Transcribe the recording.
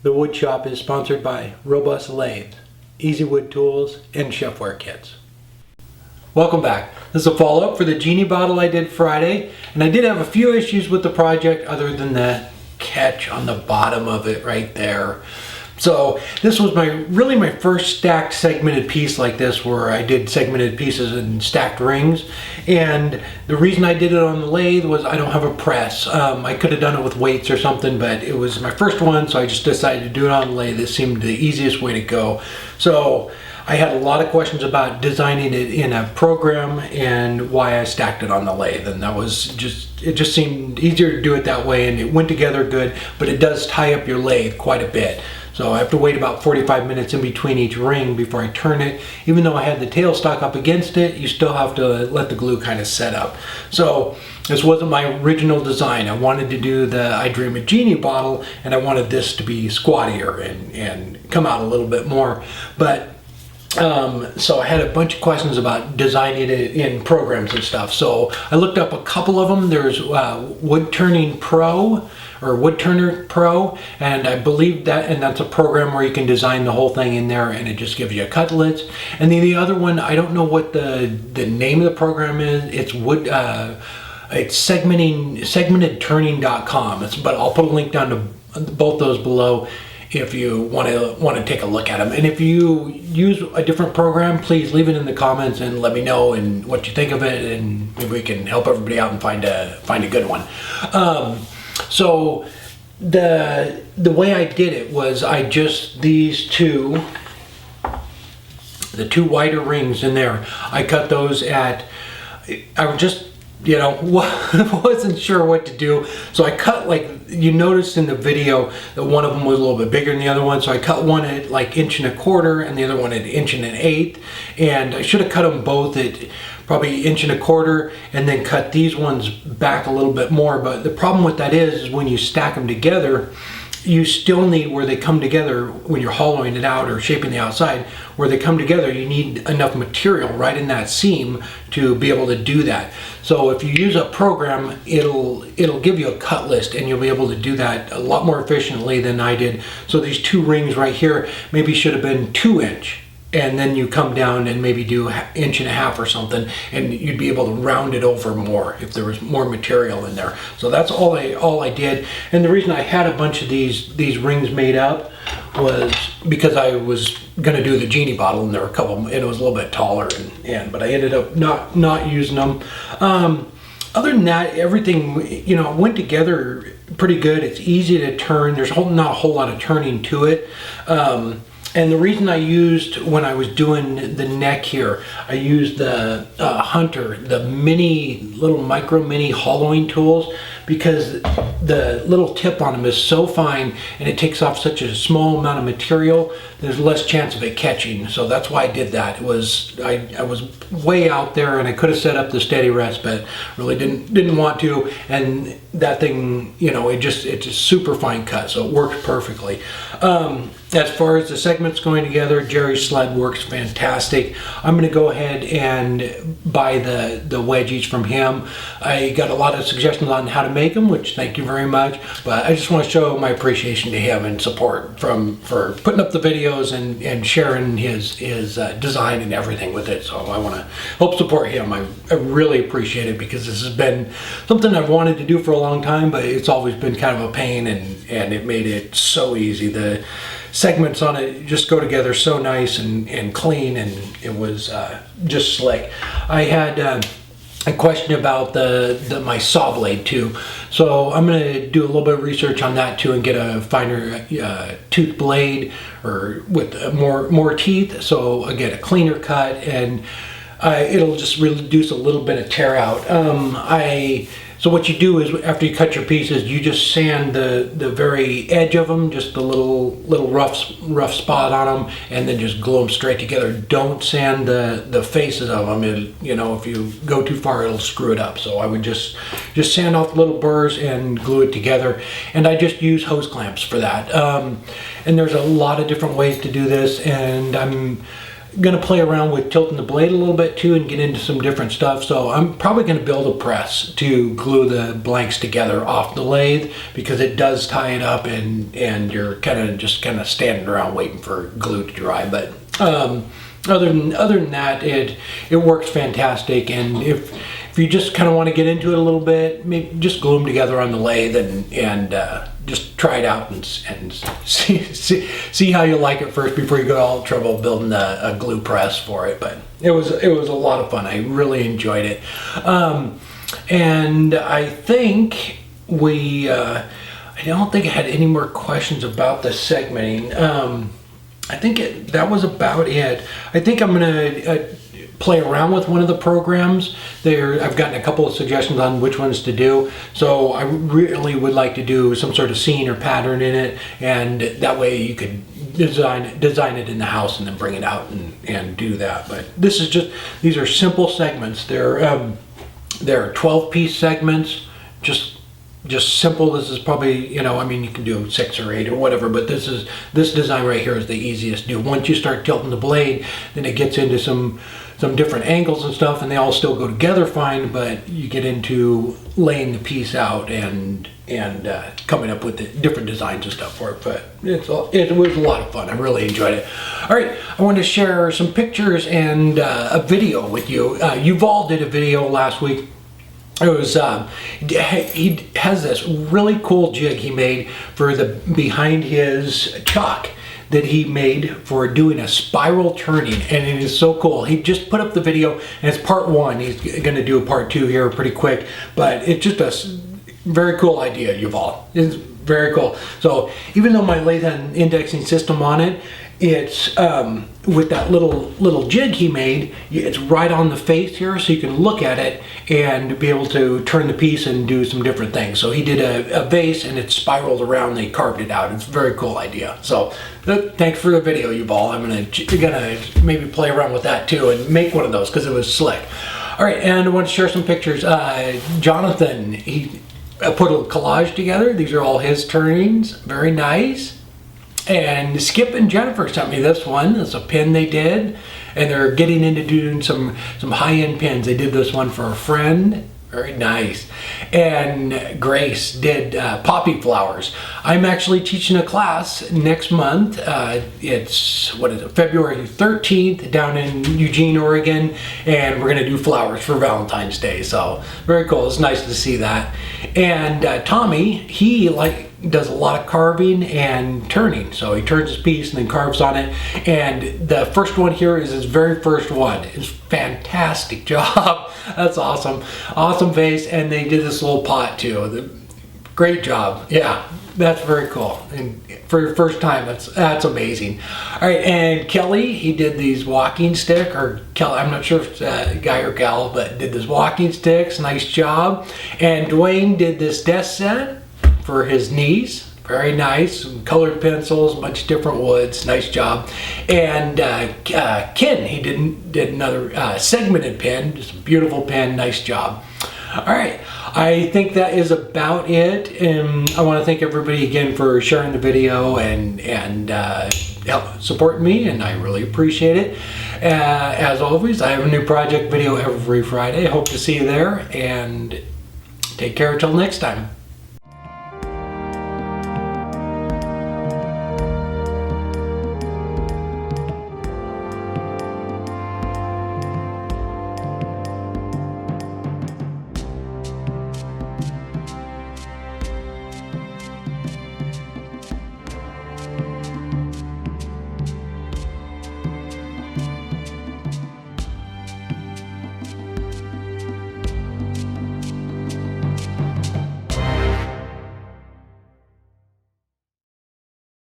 The Wood Shop is sponsored by Robust Lathe, Easy Wood Tools, and ChefwareKits. Welcome back. This is a follow-up for the Genie bottle I did Friday, and I did have a few issues with the project other than the catch on the bottom of it right there. So this was really my first stacked segmented piece like this, where I did segmented pieces and stacked rings. And the reason I did it on the lathe was I don't have a press. I could have done it with weights or something, but it was my first one, so I just decided to do it on the lathe. It seemed the easiest way to go. So I had a lot of questions about designing it in a program and why I stacked it on the lathe, and it just seemed easier to do it that way, and it went together good, but it does tie up your lathe quite a bit. So I have to wait about 45 minutes in between each ring before I turn it. Even though I had the tailstock up against it, you still have to let the glue kind of set up. So this wasn't my original design. I wanted to do the I Dream a Genie bottle, and I wanted this to be squattier and come out a little bit more. But so I had a bunch of questions about designing it in programs and stuff. So I looked up a couple of them. There's Woodturning Pro, or Woodturner Pro, and I believe that's a program where you can design the whole thing in there, and it just gives you a cutlets. And then the other one, I don't know what the name of the program is. It's segmentedturning.com. But I'll put a link down to both those below if you want to take a look at them. And if you use a different program, please leave it in the comments and let me know and what you think of it, and maybe we can help everybody out and find a good one. So the way I did it was the two wider rings in there, I cut those at, I was just, wasn't sure what to do. So I cut, like you noticed in the video, that one of them was a little bit bigger than the other one. So I cut one at like 1.25 inches and the other one at 1.1 inches. And I should have cut them both at probably 1.25 inches and then cut these ones back a little bit more. But the problem with that is when you stack them together, you still need, where they come together when you're hollowing it out or shaping the outside, where they come together, you need enough material right in that seam to be able to do that. So if you use a program, it'll give you a cut list, and you'll be able to do that a lot more efficiently than I did. So these two rings right here maybe should have been 2 inch. And then you come down and maybe do 1.5 inches or something, and you'd be able to round it over more if there was more material in there. So that's all I did. And the reason I had a bunch of these rings made up was because I was going to do the Genie bottle, and there were a couple, and it was a little bit taller, but I ended up not using them. Other than that, everything went together pretty good. It's easy to turn. There's not a whole lot of turning to it. And the reason I used, when I was doing the neck here, I used the Hunter, the micro mini hollowing tools, because the little tip on them is so fine and it takes off such a small amount of material, there's less chance of it catching. So that's why I did that. I was way out there, and I could have set up the steady rest, but really didn't want to. And that thing, it's a super fine cut, so it works perfectly. As far as the segments going together, Jerry's sled works fantastic. I'm going to go ahead and buy the wedgies from him. I got a lot of suggestions on how to make them, which thank you very much. But I just want to show my appreciation to him and support for putting up the videos and sharing his design and everything with it. So I want to help support him. I really appreciate it, because this has been something I've wanted to do for a long time, but it's always been kind of a pain, and it made it so easy. The segments on it just go together so nice and clean, and it was just slick. I had a question about my saw blade too, so I'm going to do a little bit of research on that too and get a finer tooth blade, or with more teeth, so I get a cleaner cut, and it'll just reduce a little bit of tear out. So what you do is, after you cut your pieces, you just sand the very edge of them, just the little rough spot on them, and then just glue them straight together. Don't sand the faces of them. If you go too far, it'll screw it up. So I would just sand off the little burrs and glue it together. And I just use hose clamps for that. And there's a lot of different ways to do this, and gonna play around with tilting the blade a little bit too and get into some different stuff. So I'm probably gonna build a press to glue the blanks together off the lathe, because it does tie it up and you're just kind of standing around waiting for glue to dry. But other than that, it works fantastic. And if you just kind of want to get into it a little bit, maybe just glue them together on the lathe and just try it out and see how you like it first before you go to all the trouble building a glue press for it. But it was a lot of fun. I really enjoyed it. And I think I don't think I had any more questions about the segmenting. I think that was about it. I think I'm gonna play around with one of the programs there. I've gotten a couple of suggestions on which ones to do, so I really would like to do some sort of scene or pattern in it, and that way you could design it in the house and then bring it out and do that. But these are simple segments. They're 12-piece segments, just simple. This is probably, I mean, you can do 6 or 8 or whatever, but this design right here is the easiest to do. Once you start tilting the blade, then it gets into some different angles and stuff, and they all still go together fine, but you get into laying the piece out and coming up with the different designs and stuff for it. But it was a lot of fun. I really enjoyed it. All right, I wanted to share some pictures and a video with you. Yuval did a video last week. It was he has this really cool jig he made for the behind his chuck that he made for doing a spiral turning, and it is so cool. He just put up the video, and it's part 1. He's going to do a part 2 here pretty quick, but it's just a very cool idea, Yuval. It's very cool. So even though my lathe had an indexing system on it, it's with that little jig he made, it's right on the face here, so you can look at it and be able to turn the piece and do some different things. So he did a vase, and it spiraled around. They carved it out. It's a very cool idea. So thanks for the video, Yuval. I'm gonna maybe play around with that too and make one of those, because it was slick. All right, and I want to share some pictures. Jonathan, he put a collage together. These are all his turnings. Very nice. And Skip and Jennifer sent me this one. It's a pin they did, and they're getting into doing some high-end pins. They did this one for a friend. Very nice. And Grace did poppy flowers. I'm actually teaching a class next month. It's February 13th down in Eugene, Oregon, and we're gonna do flowers for Valentine's Day. So very cool. It's nice to see that. And Tommy, he does a lot of carving and turning. So he turns his piece and then carves on it. And the first one here is his very first one. It's fantastic job. That's awesome. Awesome vase. And they did this little pot too. Great job. Yeah, that's very cool. And for your first time, that's amazing. All right, and Kelly, he did these walking stick, or Kelly, I'm not sure if it's a guy or gal, but did this walking sticks. Nice job. And Dwayne did this desk set for his niece. Very nice. Some colored pencils, a bunch of different woods. Nice job. And Ken, he did another segmented pen. Just a beautiful pen. Nice job. All right. I think that is about it. And I want to thank everybody again for sharing the video and supporting me, and I really appreciate it. As always, I have a new project video every Friday. Hope to see you there, and take care until next time.